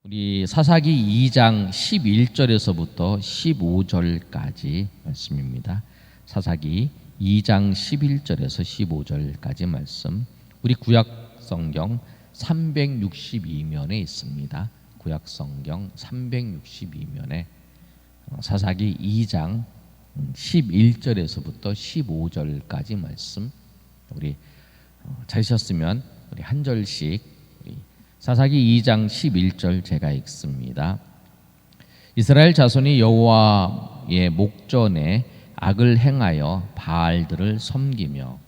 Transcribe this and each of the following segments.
우리 사사기 2장 11절에서부터 15절까지 말씀입니다. 사사기 2장 11절에서 15절까지 말씀. 우리 구약 성경 362면에 있습니다. 구약 성경 362면에 사사기 2장 11절에서부터 15절까지 말씀. 우리 찾으셨으면 우리 한 절씩 사사기 2장 11절 제가 읽습니다. 이스라엘 자손이 여호와의 목전에 악을 행하여 바알들을 섬기며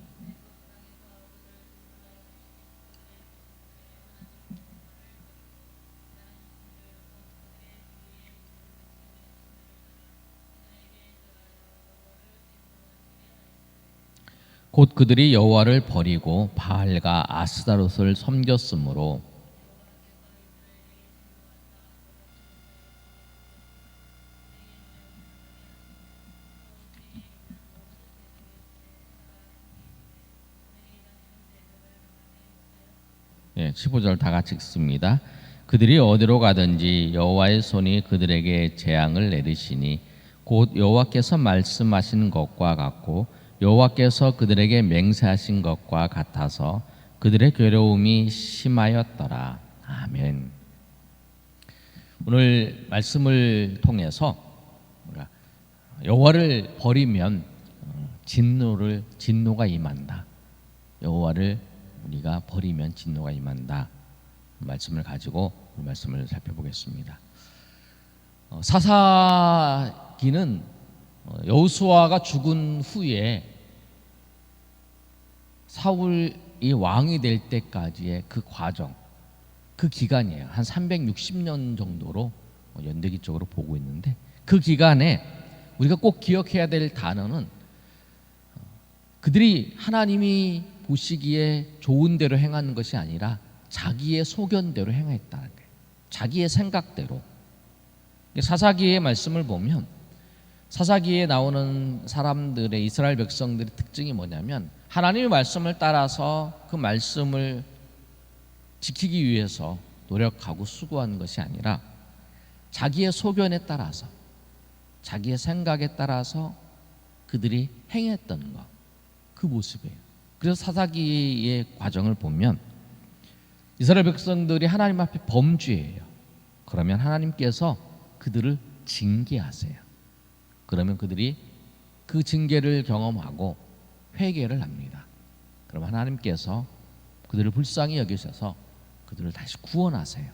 곧 그들이 여호와를 버리고 바알과 아스타롯을 섬겼으므로 예, 15절 다 같이 읽습니다. 그들이 어디로 가든지 여호와의 손이 그들에게 재앙을 내리시니 곧 여호와께서 말씀하신 것과 같고 여호와께서 그들에게 맹세하신 것과 같아서 그들의 괴로움이 심하였더라. 아멘. 오늘 말씀을 통해서 여호와를 버리면 진노가 임한다. 여호와를 우리가 버리면 진노가 임한다. 말씀을 가지고 말씀을 살펴보겠습니다. 사사기는 여호수아가 죽은 후에 사울이 왕이 될 때까지의 그 과정, 그 기간이에요. 한 360년 정도로 연대기적으로 보고 있는데, 그 기간에 우리가 꼭 기억해야 될 단어는 그들이 하나님이 보시기에 좋은 대로 행하는 것이 아니라 자기의 소견대로 행했다는 거예요. 자기의 생각대로. 사사기의 말씀을 보면 사사기에 나오는 사람들의, 이스라엘 백성들의 특징이 뭐냐면 하나님의 말씀을 따라서 그 말씀을 지키기 위해서 노력하고 수고하는 것이 아니라 자기의 소견에 따라서, 자기의 생각에 따라서 그들이 행했던 것, 그 모습이에요. 그래서 사사기의 과정을 보면 이스라엘 백성들이 하나님 앞에 범죄해요. 그러면 하나님께서 그들을 징계하세요. 그러면 그들이 그 징계를 경험하고 회개를 합니다. 그럼 하나님께서 그들을 불쌍히 여기셔서 그들을 다시 구원하세요.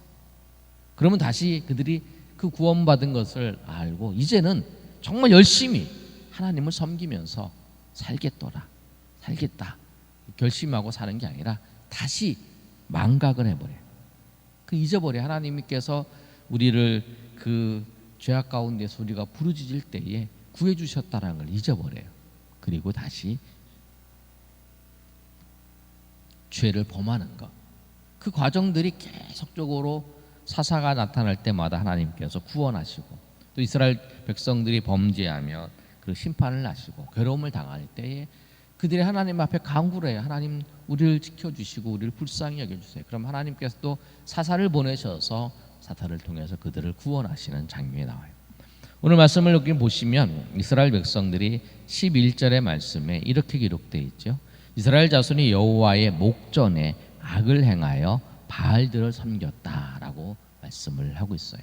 그러면 다시 그들이 그 구원받은 것을 알고 이제는 정말 열심히 하나님을 섬기면서 살겠다 결심하고 사는 게 아니라 다시 망각을 해버려요. 그 잊어버려요. 하나님께서 우리를 그 죄악 가운데서 우리가 부르짖을 때에 구해주셨다는 걸 잊어버려요. 그리고 다시 죄를 범하는 것, 그 과정들이 계속적으로 사사가 나타날 때마다 하나님께서 구원하시고, 또 이스라엘 백성들이 범죄하면 그 심판을 하시고 괴로움을 당할 때에 그들이 하나님 앞에 간구를 해요. 하나님, 우리를 지켜주시고 우리를 불쌍히 여겨주세요. 그럼 하나님께서 또 사사를 보내셔서 사사를 통해서 그들을 구원하시는 장면이 나와요. 오늘 말씀을 여기 보시면 이스라엘 백성들이 11절의 말씀에 이렇게 기록되어 있죠. 이스라엘 자손이 여호와의 목전에 악을 행하여 바알들을 섬겼다라고 말씀을 하고 있어요.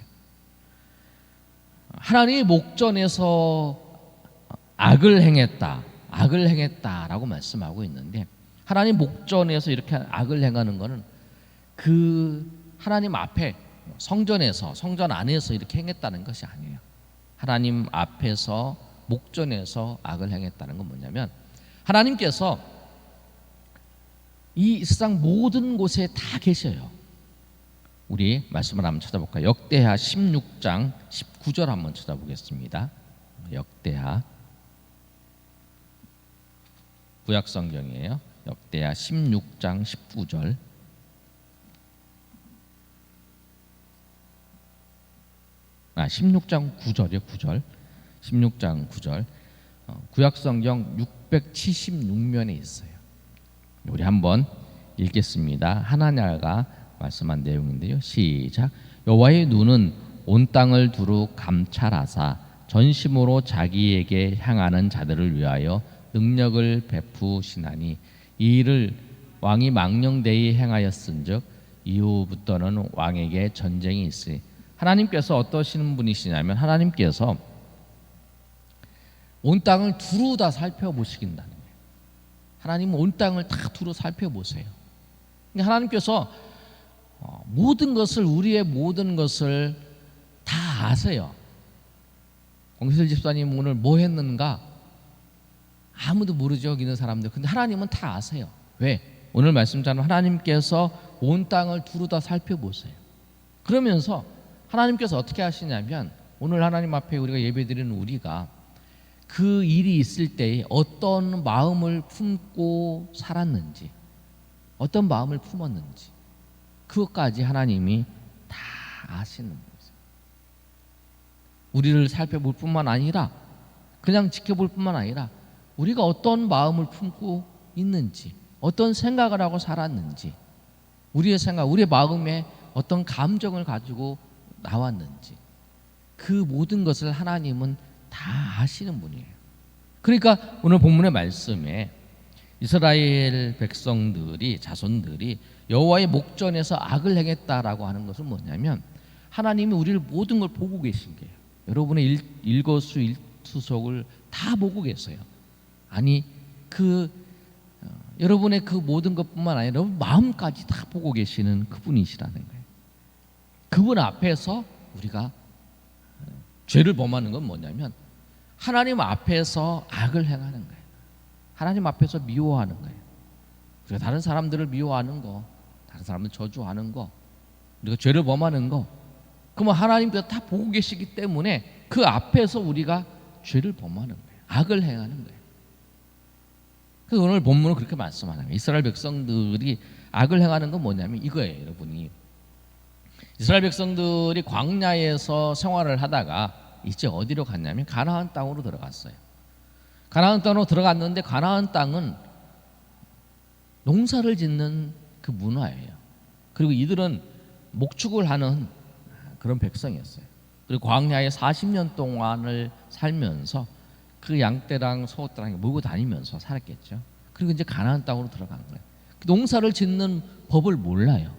하나님의 목전에서 악을 행했다라고 말씀하고 있는데, 하나님 목전에서 이렇게 악을 행하는 것은 그 하나님 앞에 성전에서, 성전 안에서 이렇게 행했다는 것이 아니에요. 하나님 앞에서 목전에서 악을 행했다는 건 뭐냐면 하나님께서 이 세상 모든 곳에 다 계셔요. 우리 말씀을 한번 찾아볼까요? 역대하 16장 19절 한번 찾아보겠습니다. 역대하, 구약 성경이에요. 역대하 16장 19절. 아, 16장 9절이요. 9절. 16장 9절. 구약 성경 676면에 있어요. 우리 한번 읽겠습니다. 하나냐가 말씀한 내용인데요. 시작. 여호와의 눈은 온 땅을 두루 감찰하사 전심으로 자기에게 향하는 자들을 위하여 능력을 베푸시나니 이 일을 왕이 망령되이 행하였은즉 이후부터는 왕에게 전쟁이 있으니. 하나님께서 어떠신 분이시냐면 하나님께서 온 땅을 두루 다 살펴보시긴다는 거예요. 하나님은 온 땅을 다 두루 살펴보세요. 하나님께서 모든 것을, 우리의 모든 것을 다 아세요. 공실 집사님 오늘 뭐 했는가 아무도 모르죠, 여기 있는 사람들. 근데 하나님은 다 아세요. 왜? 오늘 말씀처럼 하나님께서 온 땅을 두루 다 살펴보세요. 그러면서 하나님께서 어떻게 하시냐면 오늘 하나님 앞에 우리가 예배드리는 우리가 그 일이 있을 때 어떤 마음을 품고 살았는지, 어떤 마음을 품었는지 그것까지 하나님이 다 아시는 거예요. 우리를 살펴볼 뿐만 아니라, 그냥 지켜볼 뿐만 아니라 우리가 어떤 마음을 품고 있는지, 어떤 생각을 하고 살았는지, 우리의 생각, 우리의 마음에 어떤 감정을 가지고 나왔는지 그 모든 것을 하나님은 다 아시는 분이에요. 그러니까 오늘 본문의 말씀에 이스라엘 백성들이, 자손들이 여호와의 목전에서 악을 행했다라고 하는 것은 뭐냐면 하나님이 우리를 모든 걸 보고 계신 거예요. 여러분의 일거수일투족을 다 보고 계세요. 아니 여러분의 그 모든 것뿐만 아니라 여러분 마음까지 다 보고 계시는 그분이시라는 거예요. 그분 앞에서 우리가 죄를 범하는 건 뭐냐면 하나님 앞에서 악을 행하는 거예요. 하나님 앞에서 미워하는 거예요. 우리가 다른 사람들을 미워하는 거, 다른 사람들 저주하는 거, 우리가 죄를 범하는 거, 그러면 하나님께서 다 보고 계시기 때문에 그 앞에서 우리가 죄를 범하는 거예요. 악을 행하는 거예요. 그래서 오늘 본문은 그렇게 말씀하는 거예요. 이스라엘 백성들이 악을 행하는 건 뭐냐면 이거예요, 여러분이. 이스라엘 백성들이 광야에서 생활을 하다가 이제 어디로 갔냐면 가나안 땅으로 들어갔어요. 가나안 땅으로 들어갔는데 가나안 땅은 농사를 짓는 그 문화예요. 그리고 이들은 목축을 하는 그런 백성이었어요. 그리고 광야에 40년 동안을 살면서 그 양떼랑 소떼랑 몰고 다니면서 살았겠죠. 그리고 이제 가나안 땅으로 들어간 거예요. 농사를 짓는 법을 몰라요.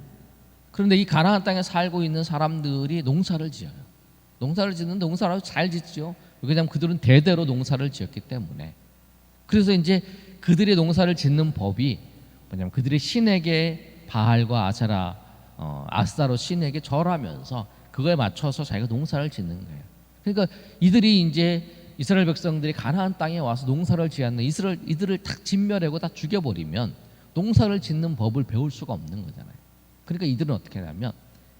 그런데 이 가나안 땅에 살고 있는 사람들이 농사를 지어요. 농사를 짓는데 농사를 아주 잘 짓죠. 왜냐하면 그들은 대대로 농사를 지었기 때문에. 그래서 이제 그들의 농사를 짓는 법이 뭐냐면 그들의 신에게 바알과 아세라, 아스타로 신에게 절하면서 그거에 맞춰서 자기가 농사를 짓는 거예요. 그러니까 이들이 이제 이스라엘 백성들이 가나안 땅에 와서 농사를 지었는 이들을 딱 진멸하고 다 죽여버리면 농사를 짓는 법을 배울 수가 없는 거잖아요. 그러니까 이들은 어떻게 하냐면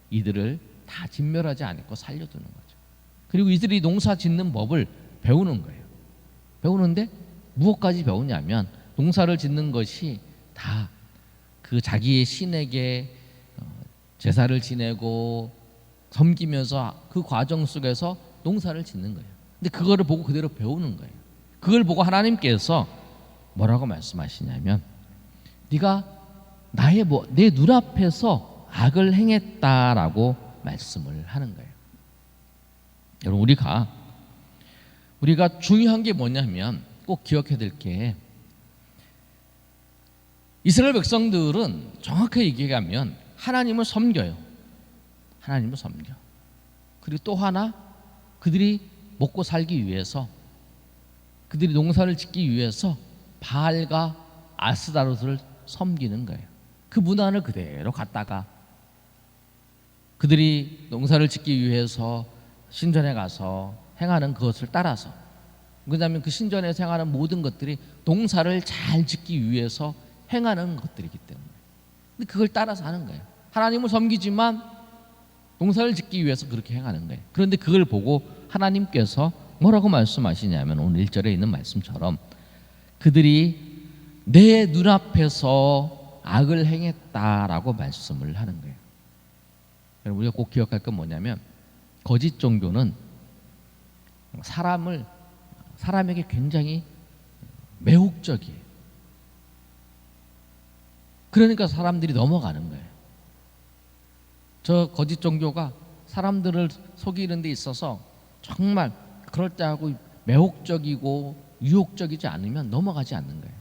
이들을 다 진멸하지 않고 살려두는 거죠. 그리고 이들이 농사 짓는 법을 배우는 거예요. 배우는데 무엇까지 배우냐면 농사를 짓는 것이 다 그 자기의 신에게 제사를 지내고 섬기면서 그 과정 속에서 농사를 짓는 거예요. 근데 그거를 보고 그대로 배우는 거예요. 그걸 보고 하나님께서 뭐라고 말씀하시냐면 네가 내 눈앞에서 악을 행했다라고 말씀을 하는 거예요. 여러분 우리가 중요한 게 뭐냐면 꼭 기억해야 될 게 이스라엘 백성들은 정확하게 얘기하면 하나님을 섬겨요. 하나님을 섬겨. 그리고 또 하나 그들이 먹고 살기 위해서, 그들이 농사를 짓기 위해서 바알과 아스다롯을 섬기는 거예요. 그 문화를 그대로 갖다가 그들이 농사를 짓기 위해서 신전에 가서 행하는 그것을 따라서, 왜냐하면 그 신전에서 행하는 모든 것들이 농사를 잘 짓기 위해서 행하는 것들이기 때문에. 근데 그걸 따라서 하는 거예요. 하나님을 섬기지만 농사를 짓기 위해서 그렇게 행하는 거예요. 그런데 그걸 보고 하나님께서 뭐라고 말씀하시냐면 오늘 1절에 있는 말씀처럼 그들이 내 눈앞에서 악을 행했다라고 말씀을 하는 거예요. 여러분 우리가 꼭 기억할 건 뭐냐면 거짓 종교는 사람에게 굉장히 매혹적이에요. 그러니까 사람들이 넘어가는 거예요. 저 거짓 종교가 사람들을 속이는 데 있어서 정말 그럴듯하고 매혹적이고 유혹적이지 않으면 넘어가지 않는 거예요.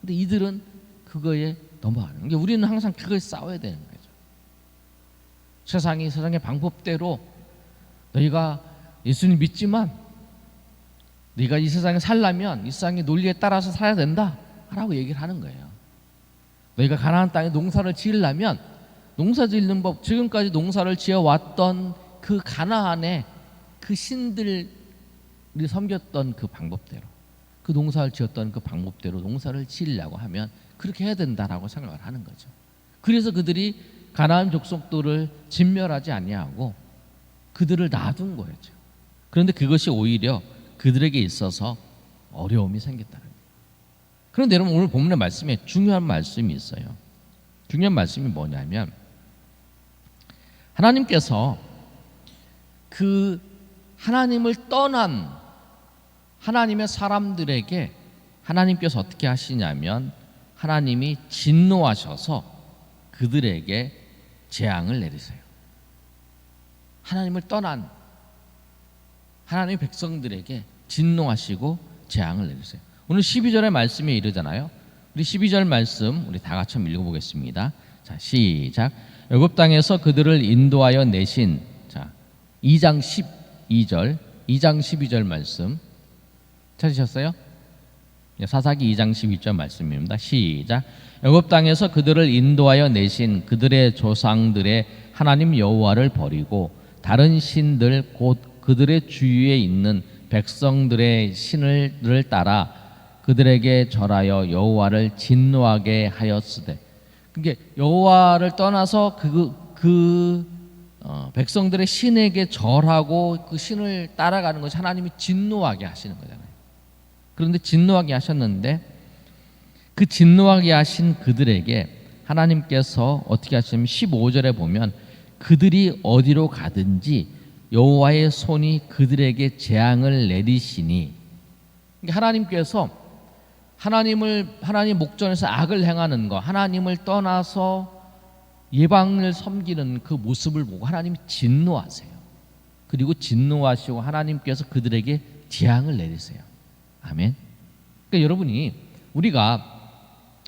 근데 이들은 그거에 넘어가는 거예요. 우리는 항상 그거에 싸워야 되는 거죠. 세상의 방법대로 너희가 예수님 믿지만 네가 이 세상에 살려면 이 세상의 논리에 따라서 살아야 된다 라고 얘기를 하는 거예요. 너희가 가나안 땅에 농사를 지으려면 농사 짓는 법, 지금까지 농사를 지어왔던 그 가나안의 그 신들이 섬겼던 그 방법대로, 그 농사를 지었던 그 방법대로 농사를 지으려고 하면 그렇게 해야 된다라고 생각을 하는 거죠. 그래서 그들이 가나안 족속들을 진멸하지 아니하고 그들을 놔둔 거였죠. 그런데 그것이 오히려 그들에게 있어서 어려움이 생겼다는 거예요. 그런데 여러분, 오늘 본문의 말씀에 중요한 말씀이 있어요. 중요한 말씀이 뭐냐면 하나님께서 그 하나님을 떠난 하나님의 사람들에게 하나님께서 어떻게 하시냐면 하나님이 진노하셔서 그들에게 재앙을 내리세요. 하나님을 떠난 하나님의 백성들에게 진노하시고 재앙을 내리세요. 오늘 12절의 말씀에 이르잖아요. 우리 12절 말씀 우리 다 같이 한번 읽어보겠습니다. 자, 시작. 애굽 땅에서 그들을 인도하여 내신, 자, 2장 12절 12절 말씀 찾으셨어요? 사사기 2장 12절 말씀입니다. 시작. 애굽 땅에서 그들을 인도하여 내신 그들의 조상들의 하나님 여호와를 버리고 다른 신들 곧 그들의 주위에 있는 백성들의 신을 따라 그들에게 절하여 여호와를 진노하게 하였으되. 그러니까 여호와를 떠나서 백성들의 신에게 절하고 그 신을 따라가는 것이 하나님이 진노하게 하시는 거잖아요. 그런데 진노하게 하셨는데 그 진노하게 하신 그들에게 하나님께서 어떻게 하시냐면 15절에 보면 그들이 어디로 가든지 여호와의 손이 그들에게 재앙을 내리시니. 그러니까 하나님께서 하나님 목전에서 악을 행하는 거, 하나님을 떠나서 예방을 섬기는 그 모습을 보고 하나님이 진노하세요. 그리고 진노하시고 하나님께서 그들에게 재앙을 내리세요. 아멘. 그러니까 여러분이 우리가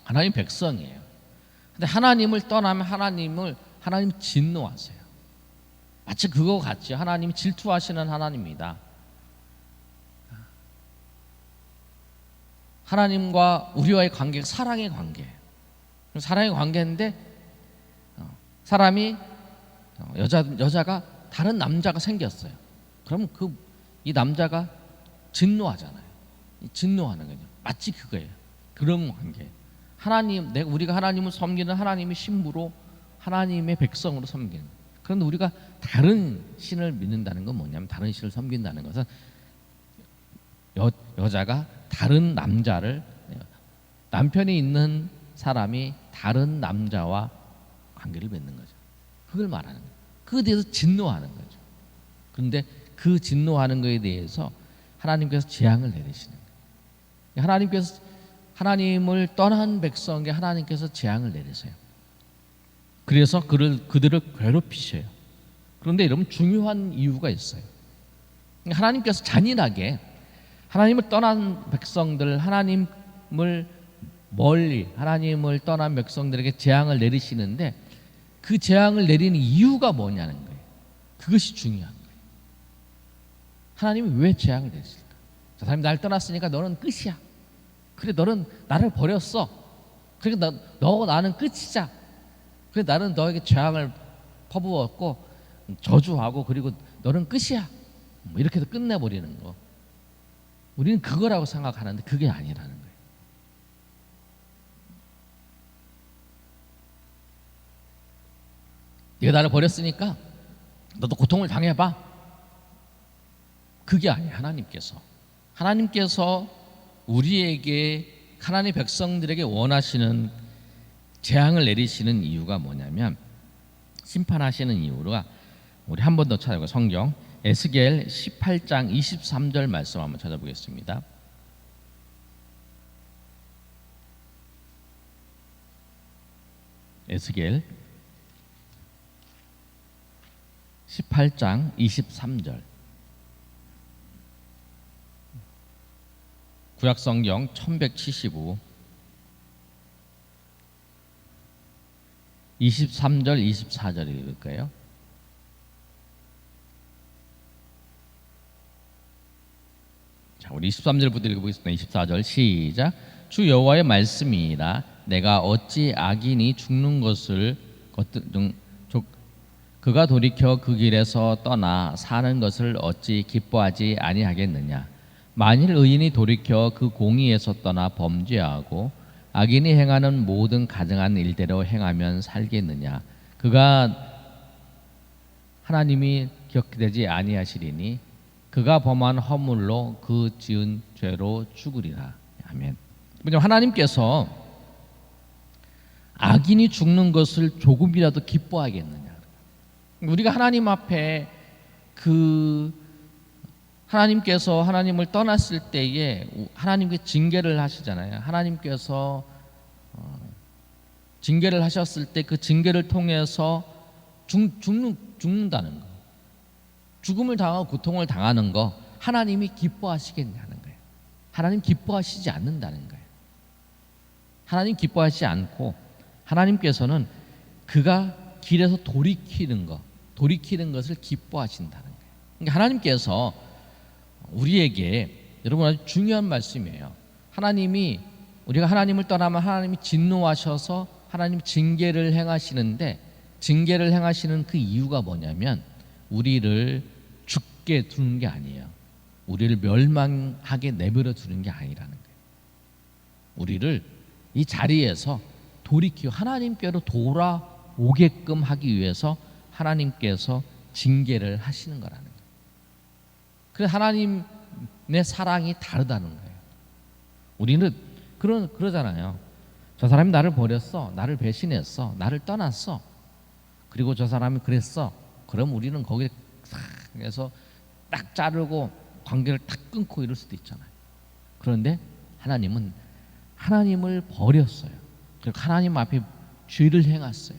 하나님 백성이에요. 근데 하나님을 떠나면 하나님 진노하세요. 마치 그거 같죠. 하나님이 질투하시는 하나님입니다. 하나님과 우리와의 관계가 사랑의 관계예요. 사랑의 관계인데 사람이 여자가 다른 남자가 생겼어요. 그러면 이 남자가 진노하잖아요. 진노하는 거죠. 마치 그거예요. 그런 관계. 우리가 하나님을 섬기는 하나님의 신부로 하나님의 백성으로 섬기는. 그런데 우리가 다른 신을 믿는다는 건 뭐냐면, 다른 신을 섬긴다는 것은 여자가 다른 남편이 있는 사람이 다른 남자와 관계를 맺는 거죠. 그걸 말하는 거예요. 그에 대해서 진노하는 거죠. 그런데 그 진노하는 것에 대해서 하나님께서 재앙을 내리시는 거예요. 하나님을 떠난 백성에게 하나님께서 재앙을 내리세요. 그래서 그들을 괴롭히셔요. 그런데 여러분, 중요한 이유가 있어요. 하나님께서 잔인하게 하나님을 떠난 백성들, 하나님을 떠난 백성들에게 재앙을 내리시는데 그 재앙을 내리는 이유가 뭐냐는 거예요. 그것이 중요한 거예요. 하나님이 왜 재앙을 내리실까? 저 사람이 날 떠났으니까 너는 끝이야. 그래, 너는 나를 버렸어. 그러니까 너하고 나는 끝이자. 그래, 나는 너에게 재앙을 퍼부었고 저주하고 그리고 너는 끝이야. 이렇게 해서 끝내버리는 거. 우리는 그거라고 생각하는데 그게 아니라는 거예요. 네가 나를 버렸으니까 너도 고통을 당해봐. 그게 아니에요. 하나님께서 우리에게, 하나님의 백성들에게 원하시는 재앙을 내리시는 이유가 뭐냐면, 심판하시는 이유가, 우리 한 번 더 찾아보고 성경 에스겔 18장 23절 말씀 한번 찾아보겠습니다. 에스겔 18장 23절. 구약성경 1175 23절 24절 읽을 거예요. 자, 우리 23절부터 읽어보겠습니다. 24절 시작. 주 여호와의 말씀이니라. 내가 어찌 악인이 죽는 것을 그가 돌이켜 그 길에서 떠나 사는 것을 어찌 기뻐하지 아니하겠느냐. 만일 의인이 돌이켜 그 공의에서 떠나 범죄하고 악인이 행하는 모든 가증한 일대로 행하면 살겠느냐. 그가 하나님이 기억되지 아니하시리니 그가 범한 허물로 그 지은 죄로 죽으리라. 아멘. 하나님께서 악인이 죽는 것을 조금이라도 기뻐하겠느냐. 우리가 하나님 앞에 하나님께서 하나님을 떠났을 때에 하나님께 징계를 하시잖아요. 하나님께서 징계를 하셨을 때 그 징계를 통해서 죽는다는 거, 죽음을 당하고 고통을 당하는 거 하나님이 기뻐하시겠냐는 거예요. 하나님 기뻐하시지 않는다는 거예요. 하나님 기뻐하시지 않고 하나님께서는 그가 길에서 돌이키는 것을 기뻐하신다는 거예요. 그러니까 하나님께서 우리에게, 여러분, 아주 중요한 말씀이에요. 우리가 하나님을 떠나면 하나님이 진노하셔서 하나님 징계를 행하시는데, 징계를 행하시는 그 이유가 뭐냐면 우리를 죽게 두는 게 아니에요. 우리를 멸망하게 내버려 두는 게 아니라는 거예요. 우리를 이 자리에서 돌이키고 하나님께로 돌아오게끔 하기 위해서 하나님께서 징계를 하시는 거라는 거예요. 그래서 하나님의 사랑이 다르다는 거예요. 우리는 그러잖아요. 저 사람이 나를 버렸어, 나를 배신했어, 나를 떠났어. 그리고 저 사람이 그랬어. 그럼 우리는 거기에 해서 딱 자르고 관계를 딱 끊고 이럴 수도 있잖아요. 그런데 하나님은 하나님을 버렸어요. 그리고 하나님 앞에 죄를 행했어요.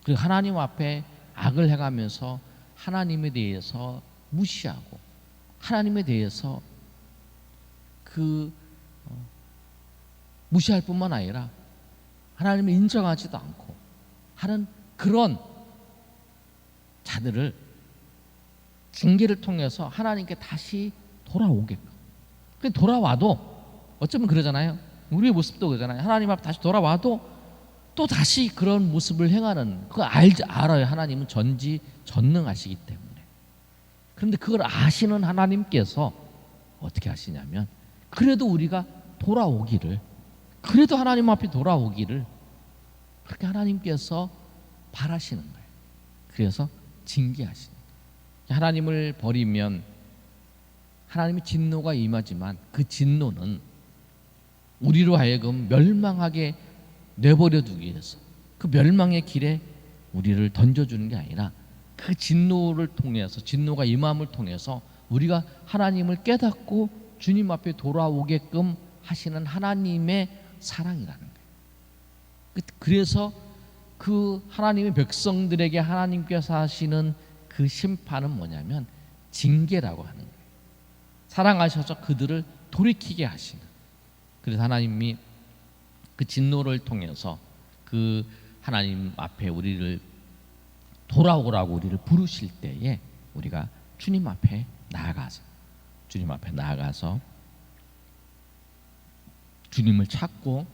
그리고 하나님 앞에 악을 행하면서 하나님에 대해서 무시하고 하나님에 대해서 무시할 뿐만 아니라 하나님을 인정하지도 않고 하는 그런 자들을 징계를 통해서 하나님께 다시 돌아오게끔. 돌아와도 어쩌면 그러잖아요. 우리의 모습도 그러잖아요. 하나님 앞에 다시 돌아와도 또 다시 그런 모습을 행하는, 그거 알아요. 하나님은 전지전능하시기 때문에. 그런데 그걸 아시는 하나님께서 어떻게 하시냐면 그래도 우리가 돌아오기를, 그래도 하나님 앞에 돌아오기를 그렇게 하나님께서 바라시는 거예요. 그래서 징계하시는 거예요. 하나님을 버리면 하나님의 진노가 임하지만 그 진노는 우리로 하여금 멸망하게 내버려 두기 위해서, 그 멸망의 길에 우리를 던져주는 게 아니라 그 진노를 통해서, 진노가 임함을 통해서 우리가 하나님을 깨닫고 주님 앞에 돌아오게끔 하시는 하나님의 사랑이라는 거예요. 그래서 그 하나님의 백성들에게 하나님께서 하시는 그 심판은 뭐냐면 징계라고 하는 거예요. 사랑하셔서 그들을 돌이키게 하시는. 그래서 하나님이 그 진노를 통해서 그 하나님 앞에 우리를 돌아오라고 우리를 부르실 때에 우리가 주님 앞에 나아가서 주님을 찾고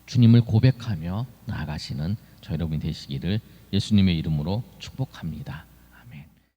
주님을 고백하며 나아가시는 저 여러분이 되시기를 예수님의 이름으로 축복합니다.